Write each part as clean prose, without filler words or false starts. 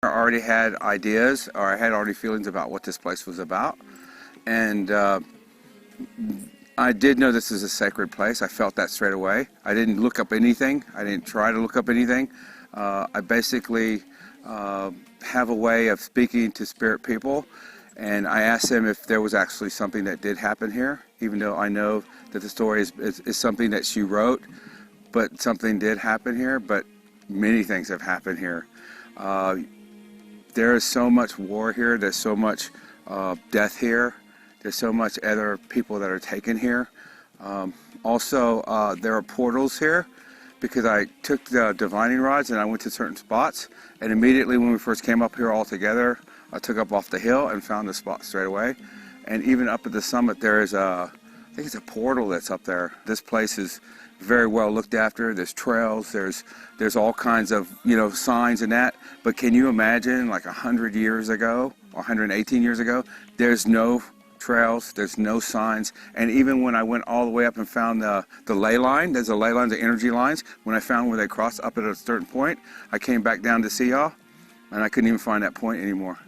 I already had ideas, or I had already feelings about what this place was about, and I did know this is a sacred place. I felt that straight away. I didn't look up anything. I didn't try to look up anything. I basically have a way of speaking to spirit people, and I asked them if there was actually something that did happen here, even though I know that the story is something that she wrote, but something did happen here, but many things have happened here. There is so much war here. There's so much death here. There's so much other people that are taken here. Also, there are portals here because I took the divining rods and I went to certain spots. And immediately when we first came up here all together, I took up off the hill and found the spot straight away. And even up at the summit, there is I think it's a portal that's up there. This place is very well looked after. There's trails. There's all kinds of signs and that. But can you imagine, like 100 years ago or 118 years ago, there's no trails, there's no signs. And even when I went all the way up and found the ley line, there's a ley line, the energy lines, when I found where they crossed up at a certain point, I came back down to see y'all, and I couldn't even find that point anymore.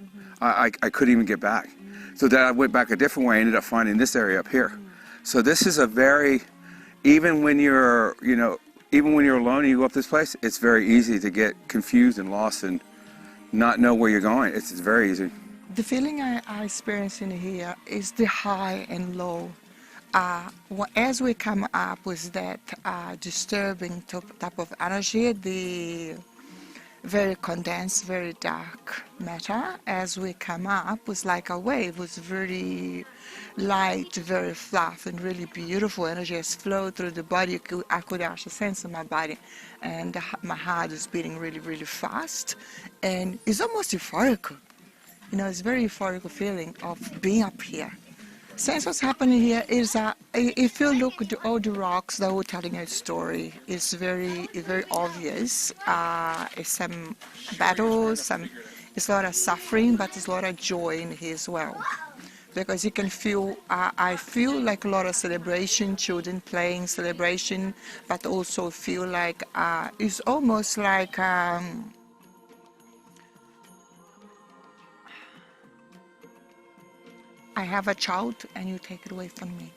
I couldn't even get back. So then I went back a different way, ended up finding this area up here. So this is a very, even when you're alone and you go up this place, it's very easy to get confused and lost and not know where you're going. It's very easy. The feeling I experience in here is the high and low. As we come up with that disturbing type of energy, the very condensed, very dark matter, as we come up, was like a wave, was very light, very fluff, and really beautiful energy has flowed through the body. I could actually sense in my body, and my heart is beating really, really fast, and it's almost euphoric. It's a very euphoric feeling of being up here. Since what's happening here is, if you look at all the rocks, they're all telling a story. It's very obvious. It's some battles, it's a lot of suffering, but there's a lot of joy in here as well. Because you can feel, I feel like a lot of celebration, children playing celebration, but also feel like, it's almost like, I have a child and you take it away from me.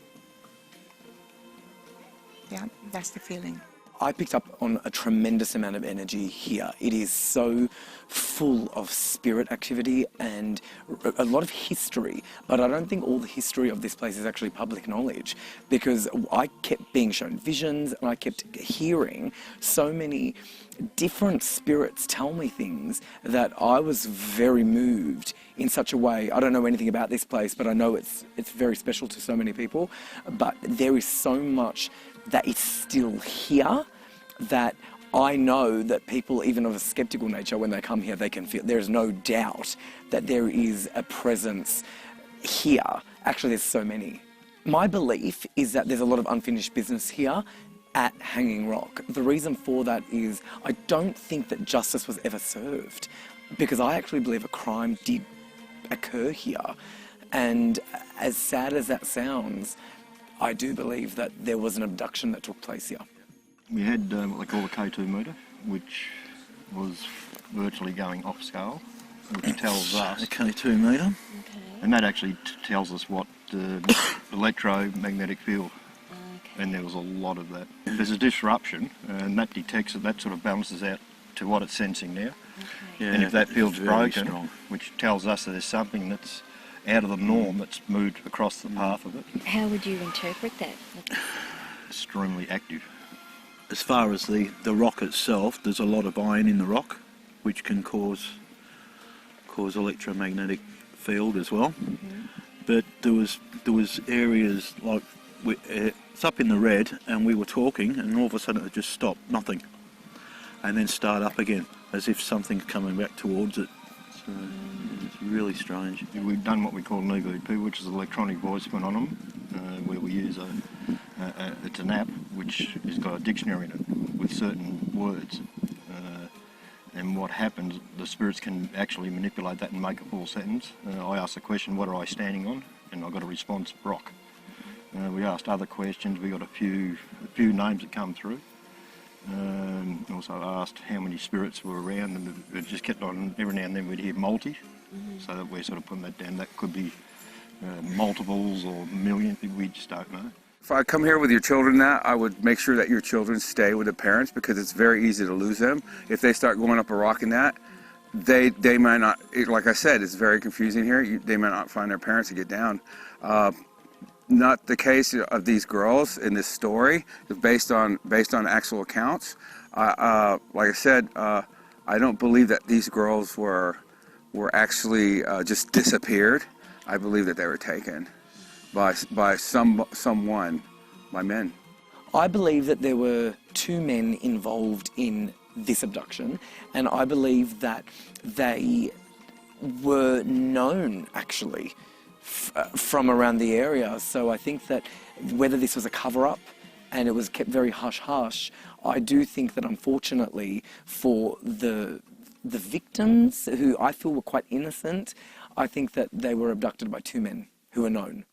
Yeah, that's the feeling. I picked up on a tremendous amount of energy here. It is so full of spirit activity and a lot of history, but I don't think all the history of this place is actually public knowledge, because I kept being shown visions and I kept hearing so many different spirits tell me things that I was very moved in such a way. I don't know anything about this place, but I know it's very special to so many people. But there is so much that is still here that I know that people, even of a skeptical nature, when they come here, they can feel. There is no doubt that there is a presence here. Actually, there's so many. My belief is that there's a lot of unfinished business here at Hanging Rock. The reason for that is I don't think that justice was ever served, because I actually believe a crime did occur here. And as sad as that sounds, I do believe that there was an abduction that took place here. We had what they call the K2 meter, which was virtually going off scale, which tells us... A K2 meter? Okay. And that actually tells us what electromagnetic field. Okay. And there was a lot of that. There's a disruption, and that detects it, that sort of balances out to what it's sensing now. Okay. Yeah, And if that field's broken, strong. which tells us that there's something that's out of the norm that's moved across the path of it, How would you interpret that? extremely active. As far as the rock itself, there's a lot of iron in the rock, which can cause electromagnetic field as well. Mm-hmm. But there was areas like it's up in the red, and we were talking, and all of a sudden it just stopped, nothing, and then start up again, as if something's coming back towards it. So it's really strange. We've done what we call an EVP, which is electronic voice phenomenon, where we use it's an app which has got a dictionary in it with certain words. And what happens, the spirits can actually manipulate that and make a full sentence. I asked the question, what are I standing on? And I got a response, rock. We asked other questions, we got a few names that come through. Also asked how many spirits were around, and it just kept on. Every now and then we'd hear multi, so that we're sort of putting that down. That could be multiples or millions. We just don't know. If I come here with your children, I would make sure that your children stay with the parents, because it's very easy to lose them. If they start going up a rock in that, they might not, like I said, it's very confusing here. They might not find their parents to get down. Not the case of these girls in this story. It's based on actual accounts. Like I said, I don't believe that these girls were actually just disappeared. I believe that they were taken by someone, by men. I believe that there were two men involved in this abduction, and I believe that they were known actually from around the area. So I think that whether this was a cover-up and it was kept very hush-hush, I do think that unfortunately for the victims, who I feel were quite innocent, I think that they were abducted by two men who are known.